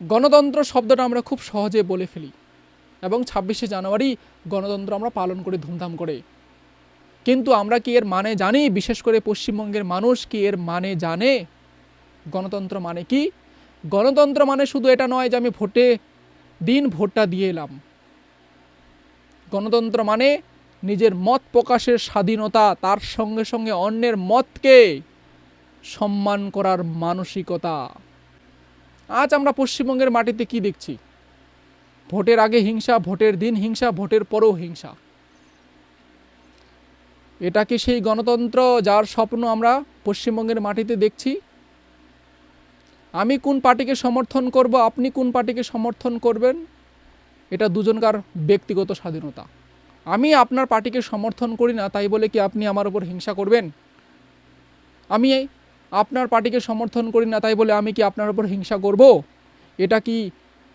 গণতন্ত্র শব্দটা আমরা খুব সহজে বলে ফেলি এবং 26শে জানুয়ারি গণতন্ত্র আমরা পালন করি ধুমধাম করে, কিন্তু আমরা কি এর মানে জানি? বিশেষ করে পশ্চিমবঙ্গের মানুষ কি এর মানে জানে? গণতন্ত্র মানে কি? গণতন্ত্র মানে শুধু এটা নয় যে আমি ভোটটা দিয়ে এলাম। গণতন্ত্র মানে নিজের মত প্রকাশের স্বাধীনতা, তার সঙ্গে সঙ্গে অন্যের মতকে সম্মান করার মানসিকতা। আজ আমরা পশ্চিমবঙ্গের মাটিতে কি দেখছি? ভোটের আগে হিংসা, ভোটের দিন হিংসা, ভোটের পরেও হিংসা। এটা কি সেই গণতন্ত্র যার স্বপ্ন আমরা পশ্চিমবঙ্গের মাটিতে দেখছি? আমি কোন পার্টিকে সমর্থন করব, আপনি কোন পার্টিকে সমর্থন করবেন, এটা দুজনকার ব্যক্তিগত স্বাধীনতা। আমি আপনার পার্টিকে সমর্থন করি না তাই বলে কি আপনি আমার উপর হিংসা করবেন? আমি আপনার পার্টিকে সমর্থন করি না তাই বলে আমি কি আপনার উপর হিংসা করব? এটা কি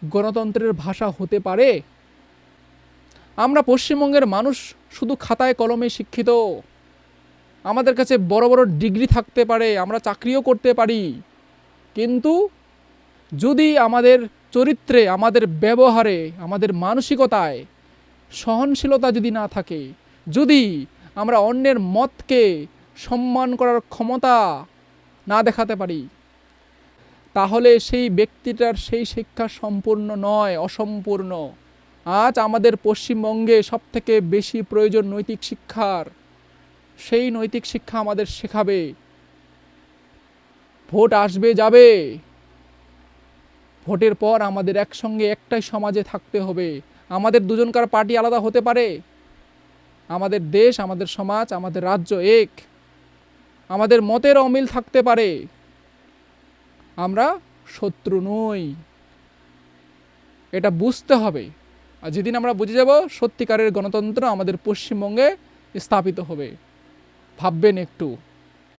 গণতন্ত্রের ভাষা হতে পারে? আমরা পশ্চিমবঙ্গের মানুষ শুধু খাতায় কলমে শিক্ষিত। আমাদের কাছে বড় বড় ডিগ্রি থাকতে পারে, আমরা চাকরিও করতে পারি, কিন্তু যদি আমাদের চরিত্রে, আমাদের ব্যবহারে, আমাদের মানসিকতায় সহনশীলতা যদি না থাকে, যদি আমরা অন্যের মতকে সম্মান করার ক্ষমতা না দেখাতে পারি, তাহলে সেই ব্যক্তিটার সেই শিক্ষা সম্পূর্ণ নয়, অসম্পূর্ণ। আজ আমাদের পশ্চিমবঙ্গে সবথেকে বেশি প্রয়োজন নৈতিক শিক্ষার। সেই নৈতিক শিক্ষা আমাদের শেখাবে। ভোট আসবে যাবে, ভোটের পর আমাদের একসঙ্গে একটাই সমাজে থাকতে হবে। আমাদের দুজনকার পার্টি আলাদা হতে পারে, আমাদের দেশ, আমাদের সমাজ, আমাদের রাজ্য এক। আমাদের মতের অমিল থাকতে পারে, আমরা শত্রু নই। এটা বুঝতে হবে। আর যেদিন আমরা বুঝে যাব, সত্যিকারের গণতন্ত্র আমাদের পশ্চিমবঙ্গে স্থাপিত হবে। ভাববেন একটু।